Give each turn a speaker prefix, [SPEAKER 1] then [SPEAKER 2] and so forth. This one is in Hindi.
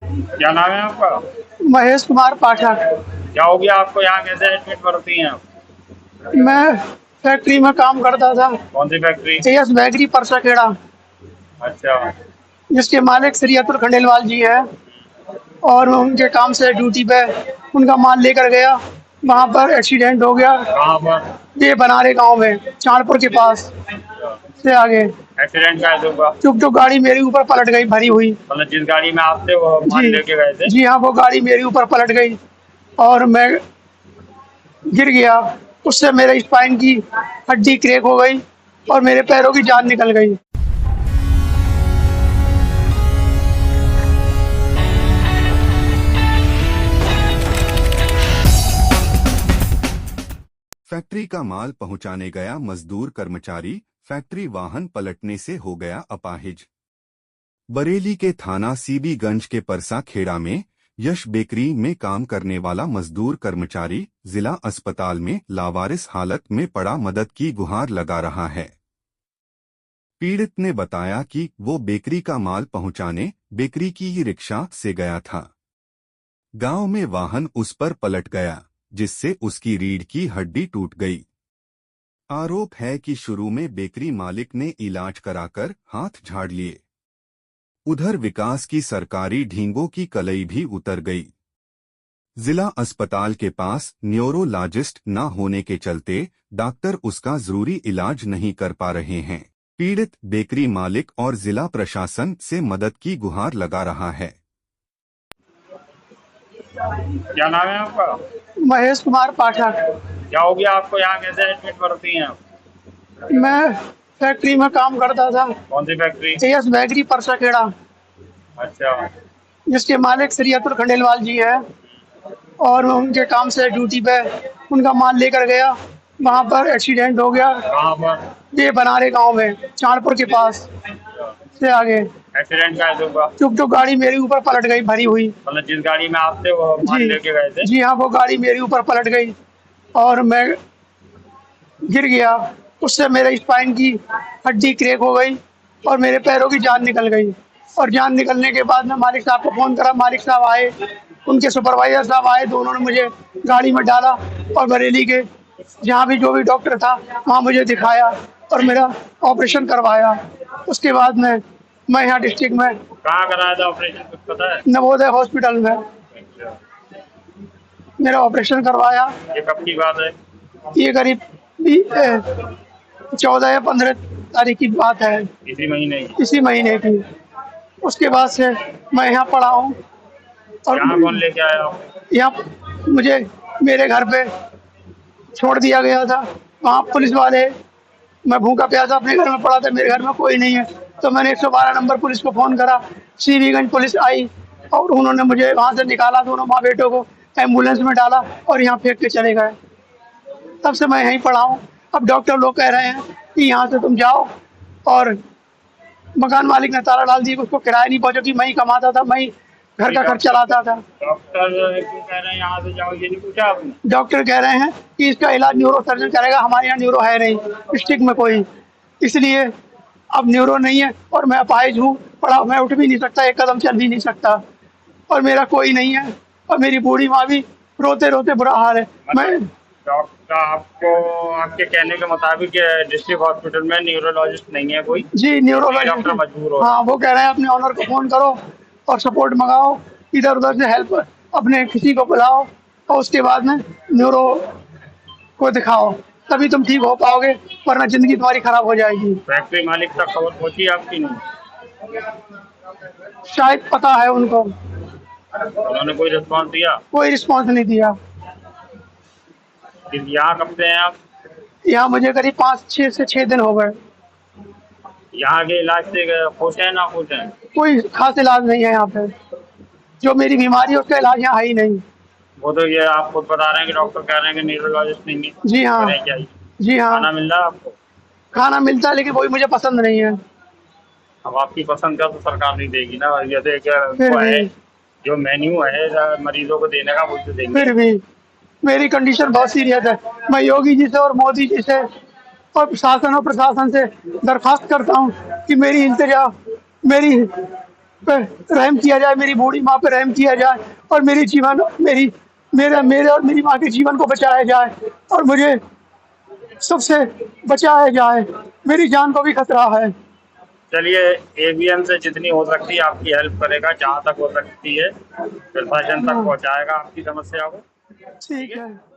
[SPEAKER 1] क्या नाम है आपका?
[SPEAKER 2] महेश कुमार पाठक।
[SPEAKER 1] क्या हो गया आपको? यहाँ कैसे एडमिट करती हैं आप?
[SPEAKER 2] मैं फैक्ट्री में काम करता था।
[SPEAKER 1] कौन सी फैक्ट्री?
[SPEAKER 2] एएस बेकरी परसाखेड़ा,
[SPEAKER 1] अच्छा।
[SPEAKER 2] जिसके मालिक श्री अतुल खंडेलवाल जी है। और मैं उनके काम से ड्यूटी पे उनका माल लेकर गया। वहाँ पर एक्सीडेंट हो गया।
[SPEAKER 1] कहाँ पर?
[SPEAKER 2] ये बनारे गांव में, चांदपुर के पास
[SPEAKER 1] अच्छा।
[SPEAKER 2] से आगे।
[SPEAKER 1] एक्सीडेंट कैसे हुआ?
[SPEAKER 2] चुप चुप गाड़ी मेरे ऊपर पलट गई, भरी हुई।
[SPEAKER 1] मतलब जिस गाड़ी में आप थे वो
[SPEAKER 2] जी।
[SPEAKER 1] माल लेके गए थे?
[SPEAKER 2] जी हाँ, वो गाड़ी मेरे ऊपर पलट गई और मैं गिर गया। उससे मेरे स्पाइन की हड्डी क्रैक हो गई और मेरे पैरों की जान निकल गई।
[SPEAKER 3] फैक्ट्री का माल पहुंचाने गया मजदूर कर्मचारी फैक्ट्री वाहन पलटने से हो गया अपाहिज। बरेली के थाना सीबीगंज के परसा खेड़ा में यश बेकरी में काम करने वाला मजदूर कर्मचारी जिला अस्पताल में लावारिस हालत में पड़ा मदद की गुहार लगा रहा है। पीड़ित ने बताया कि वो बेकरी का माल पहुंचाने बेकरी की ही रिक्शा से गया था। गांव में वाहन उस पर पलट गया, जिससे उसकी रीढ़ की हड्डी टूट गई। आरोप है कि शुरू में बेकरी मालिक ने इलाज कराकर हाथ झाड़ लिए। उधर विकास की सरकारी ढींगों की कलई भी उतर गई। जिला अस्पताल के पास न्यूरोलॉजिस्ट न होने के चलते डॉक्टर उसका जरूरी इलाज नहीं कर पा रहे हैं। पीड़ित बेकरी मालिक और जिला प्रशासन से मदद की गुहार लगा रहा है।
[SPEAKER 1] क्या नाम है आपका?
[SPEAKER 2] महेश कुमार पाठक।
[SPEAKER 1] क्या हो गया आपको? यहाँ कैसे एडमिट करती हैं आप?
[SPEAKER 2] मैं फैक्ट्री में काम करता था।
[SPEAKER 1] कौन सी फैक्ट्री?
[SPEAKER 2] एएस बेकरी परसाखेड़ा,
[SPEAKER 1] अच्छा।
[SPEAKER 2] जिसके मालिक श्री अतुल खंडेलवाल जी है। और मैं उनके काम से ड्यूटी पे उनका माल लेकर गया। वहाँ पर एक्सीडेंट हो गया।
[SPEAKER 1] कहाँ पर?
[SPEAKER 2] ये बनारे गांव में, चांदपुर के पास
[SPEAKER 1] अच्छा।
[SPEAKER 2] से आगे।
[SPEAKER 1] एक्सीडेंट कैसे हुआ?
[SPEAKER 2] चुप चुप गाड़ी मेरे ऊपर पलट गई, भरी हुई।
[SPEAKER 1] मतलब जिस गाड़ी में आप थे वो माल
[SPEAKER 2] जी।
[SPEAKER 1] लेके गए थे?
[SPEAKER 2] जी हाँ, वो गाड़ी मेरे ऊपर पलट गई और मैं गिर गया। उससे मेरे स्पाइन की हड्डी क्रैक हो गई और मेरे पैरों की जान निकल गई। और जान निकलने के बाद मैं मालिक साहब को फ़ोन करा, मालिक साहब आए, उनके सुपरवाइज़र साहब आए, तो उन्होंने मुझे गाड़ी में डाला और बरेली के जहाँ भी जो भी डॉक्टर था वहाँ मुझे दिखाया और मेरा ऑपरेशन करवाया। उसके बाद में मैं यहाँ डिस्ट्रिक्ट में
[SPEAKER 1] कहाँ कराया था ऑपरेशन, कुछ पता है?
[SPEAKER 2] नवोदय हॉस्पिटल में
[SPEAKER 1] अच्छा।
[SPEAKER 2] मेरा ऑपरेशन करवाया।
[SPEAKER 1] ये कब की बात है?
[SPEAKER 2] ये करीब 14 या 15 तारीख की बात है,
[SPEAKER 1] इसी महीने की?
[SPEAKER 2] इसी महीने की। उसके बाद से मैं यहाँ पड़ा हूँ और
[SPEAKER 1] यहाँ कौन लेके आया आपको?
[SPEAKER 2] यहाँ मुझे मेरे घर पे छोड़ दिया गया था। वहाँ पुलिस वाले, मैं भूखा प्यासा अपने घर में पड़ा था, मेरे घर में कोई नहीं है, तो मैंने 112 नंबर पुलिस को फ़ोन करा। सीबीगंज पुलिस आई और उन्होंने मुझे वहाँ से निकाला, दोनों माँ बेटों को एम्बुलेंस में डाला और यहाँ फेंक के चले गए। तब से मैं यहीं पड़ा हूँ। अब डॉक्टर लोग कह रहे हैं कि यहाँ से तुम जाओ, और मकान मालिक ने ताला डाल दिया, उसको किराया नहीं पहुँचा कि मैं ही कमाता था, मैं ही घर का खर्च चलाता था।
[SPEAKER 1] डॉक्टर क्यों कह रहे हैं यहाँ से जाओ, ये नहीं पूछा आपने?
[SPEAKER 2] डॉक्टर कह रहे हैं कि इसका इलाज न्यूरो सर्जन करेगा, हमारे यहाँ न्यूरो है नहीं डिस्ट्रिक्ट में कोई, इसलिए अब न्यूरो नहीं है और मैं अपाहिज हूँ, पड़ा, मैं उठ भी नहीं सकता, एक कदम चल भी नहीं सकता और मेरा कोई नहीं है। और मेरी बूढ़ी माँ भी रोते रोते बुरा हाल है। मैं
[SPEAKER 1] मतलब डॉक्टर आपको, आपके कहने के मुताबिक डिस्ट्रिक्ट हॉस्पिटल में न्यूरोलॉजिस्ट नहीं है कोई,
[SPEAKER 2] जी
[SPEAKER 1] इसलिए
[SPEAKER 2] न्यूरोलॉजिस्ट।
[SPEAKER 1] डॉक्टर मजबूर हो रहे
[SPEAKER 2] हाँ,
[SPEAKER 1] हैं।
[SPEAKER 2] वो कह रहे हैं अपने ऑनर को फ़ोन करो और सपोर्ट मंगाओ, इधर उधर से हेल्प अपने किसी को बुलाओ और उसके बाद में न्यूरो को दिखाओ, तभी तुम ठीक हो पाओगे, वरना ज़िंदगी तुम्हारी खराब हो जाएगी।
[SPEAKER 1] फैक्ट्री मालिक तक खबर पहुंची आपकी? नहीं?
[SPEAKER 2] शायद पता है उनको,
[SPEAKER 1] उन्होंने कोई रिस्पॉन्स दिया?
[SPEAKER 2] कोई रिस्पॉन्स नहीं दिया।
[SPEAKER 1] फिर यहाँ कब से हैं आप?
[SPEAKER 2] यहाँ मुझे करीब 5 से 6 दिन हो गए।
[SPEAKER 1] यहाँ के इलाज से खुश हैं ना खुश हैं?
[SPEAKER 2] कोई खास इलाज नहीं है यहाँ पे, जो मेरी बीमारी है उसका इलाज यहाँ है ही नहीं।
[SPEAKER 1] वो तो ये आप खुद बता रहे हैं कि डॉक्टर कह रहे हैं कि न्यूरोलॉजिस्ट नहीं है,
[SPEAKER 2] जी हाँ।
[SPEAKER 1] करें क्या ही?
[SPEAKER 2] जी हाँ,
[SPEAKER 1] खाना मिल रहा है आपको?
[SPEAKER 2] खाना मिलता है लेकिन वही मुझे पसंद नहीं है।
[SPEAKER 1] अब आपकी पसंद का तो सरकार नहीं देगी ना, जैसे क्या
[SPEAKER 2] फिर
[SPEAKER 1] वो है,
[SPEAKER 2] भी
[SPEAKER 1] जो मेन्यू है मरीजों को देने का, वो तो देंगे।
[SPEAKER 2] फिर भी मेरी कंडीशन बहुत सीरियस है। मैं योगी जी से और मोदी जी से और शासन और प्रशासन से दरख्वास्त करता हूँ कि मेरी पे रहम किया जाए, मेरी बूढ़ी माँ पे रहम किया जाए और मेरी जीवन मेरी मेरा मेरे और मेरी माँ के जीवन को बचाया जाए और मुझे सबसे बचाया जाए, मेरी जान को भी खतरा है।
[SPEAKER 1] चलिए, एवीएन से जितनी हो सकती है आपकी हेल्प करेगा, जहाँ तक हो सकती है प्रशासन तक
[SPEAKER 2] हाँ,
[SPEAKER 1] पहुँचाएगा आपकी समस्या को। ठीक
[SPEAKER 2] ठीक
[SPEAKER 1] है।
[SPEAKER 2] है।